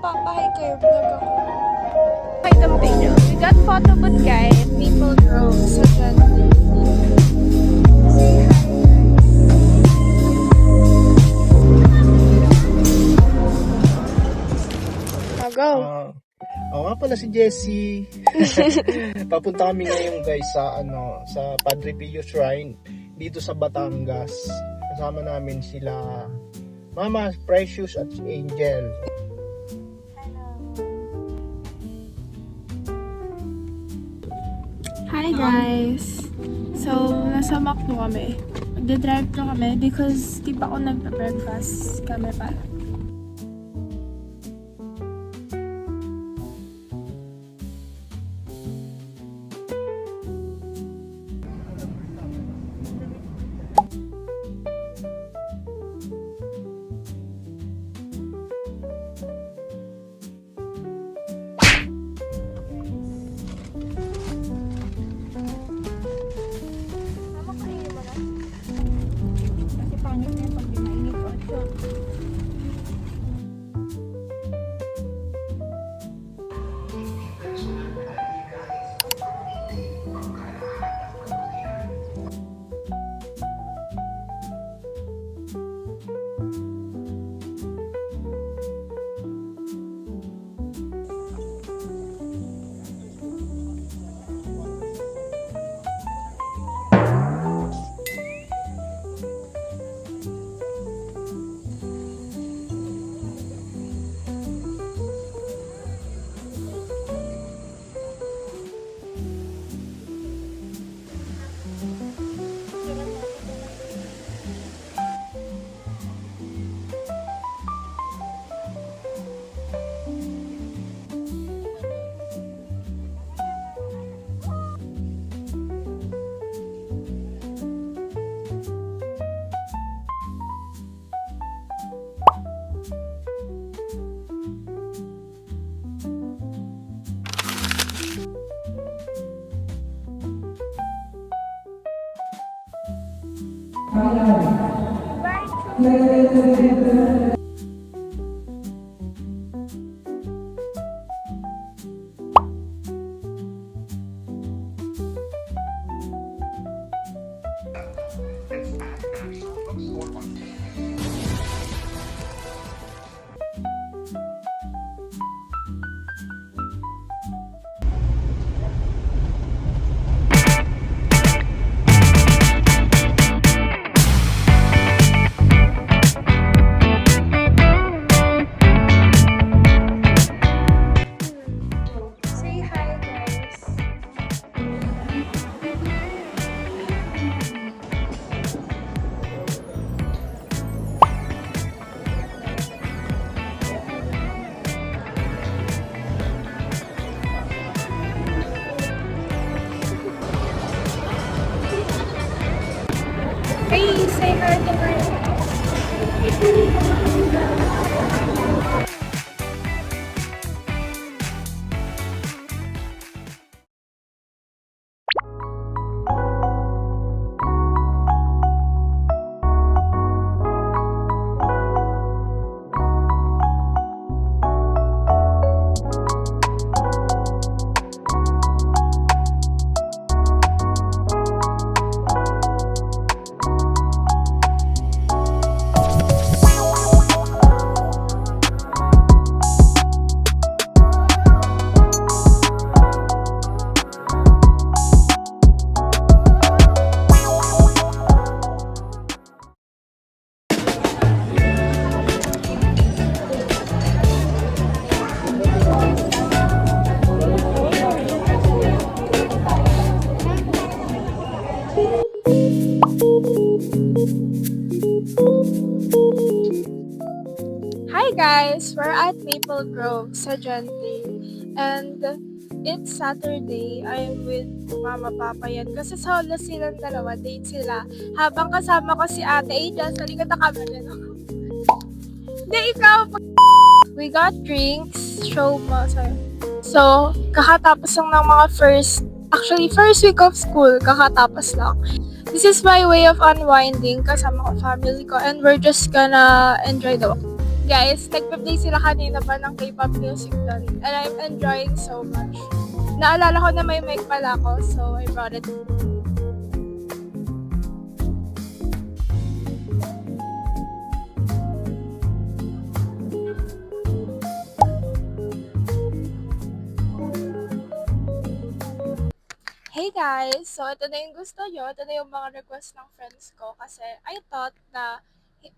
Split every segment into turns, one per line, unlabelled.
magpapahay kayo, vlog ako. Hi, thumbnail. We got photo booth guys. Maple Grove sa John Day. Say hi guys. Go.
Oo nga pala si Jessie. Papunta kami ngayon guys sa Padre Pio Shrine dito sa Batangas. Kasama namin sila Mama Precious at si Angel.
Hi guys! So, nasa Macdo kami. Magdadrive to kami because di pa ako nagpa-breakfast kami pa. Say hi guys. Hey, say hi to my Hi guys! We're at Maple Grove sa John Day. And it's Saturday. I'm with Mama Papa yan. Kasi sa hula silang dalawa, date sila. Habang kasama ko si Ate Ada sa likod na camera. No? Hindi, ikaw. We got drinks. Show mo. So, kakatapos lang ng mga first week of school. Kakatapos lang. This is my way of unwinding kasama ko family ko. And we're just gonna enjoy the walk. guys, nagpa-play sila kanina pa ng K-pop music doon. And I'm enjoying so much. Naalala ko na may mic pala ako, so I brought it. Hey guys! So, ito na yung gusto nyo. Ito na yung mga request ng friends ko. Kasi I thought na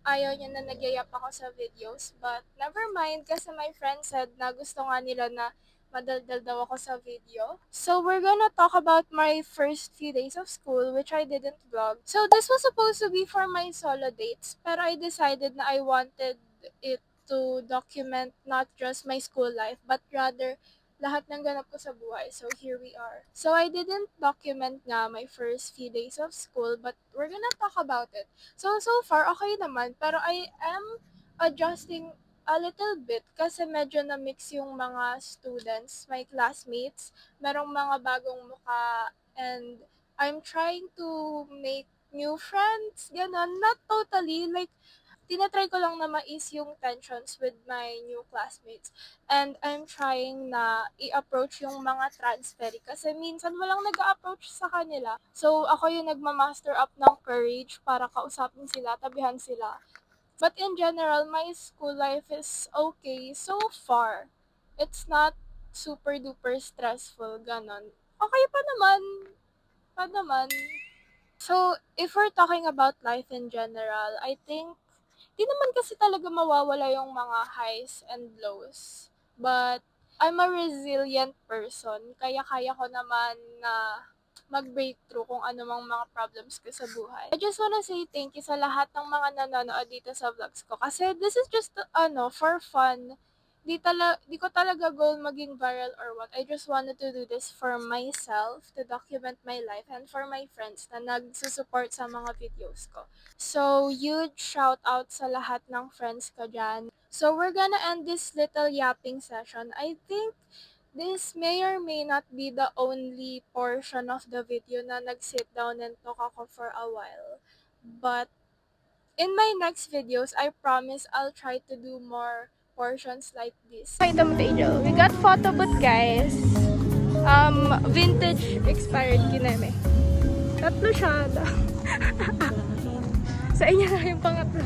ayaw niya na nagyayap ako sa videos. But never mind kasi my friend said na gusto nga nila na madaldal daw ako sa video. So, we're gonna talk about my first few days of school which I didn't vlog. So, this was supposed to be for my solo dates. Pero I decided na I wanted it to document not just my school life but rather lahat ng ganap ko sa buhay. So, here we are. So, I didn't document nga my first few days of school, but we're gonna talk about it. So far, okay naman. Pero I am adjusting a little bit kasi medyo na-mix yung mga students, my classmates. Merong mga bagong mukha and I'm trying to make new friends. Ganon. Not totally. Like, tinatry ko lang na mais yung tensions with my new classmates. And I'm trying na i-approach yung mga transferee kasi minsan walang nag-approach sa kanila. So, ako yung nagma-master up ng courage para kausapin sila, tabihan sila. But in general, my school life is okay so far. It's not super duper stressful, ganon. Okay pa naman. So, if we're talking about life in general, I think di naman kasi talaga mawawala yung mga highs and lows. But, I'm a resilient person. Kaya kaya ko naman na mag-breakthrough kung ano mang mga problems ko sa buhay. I just wanna say thank you sa lahat ng mga nanonood dito sa vlogs ko. Kasi this is just, for fun. Di ko talaga goal maging viral or what. I just wanted to do this for myself, to document my life, and for my friends na nagsusupport sa mga videos ko. So, huge shout out sa lahat ng friends ko dyan. So, we're gonna end this little yapping session. I think this may or may not be the only portion of the video na nag-sit down and talk ako for a while. But, in my next videos, I promise I'll try to do more portions like this. Pakita mo tayo, we got photo booth guys. Vintage expired kineme. Tatlo siya. Sa inyo na yung pangatlo.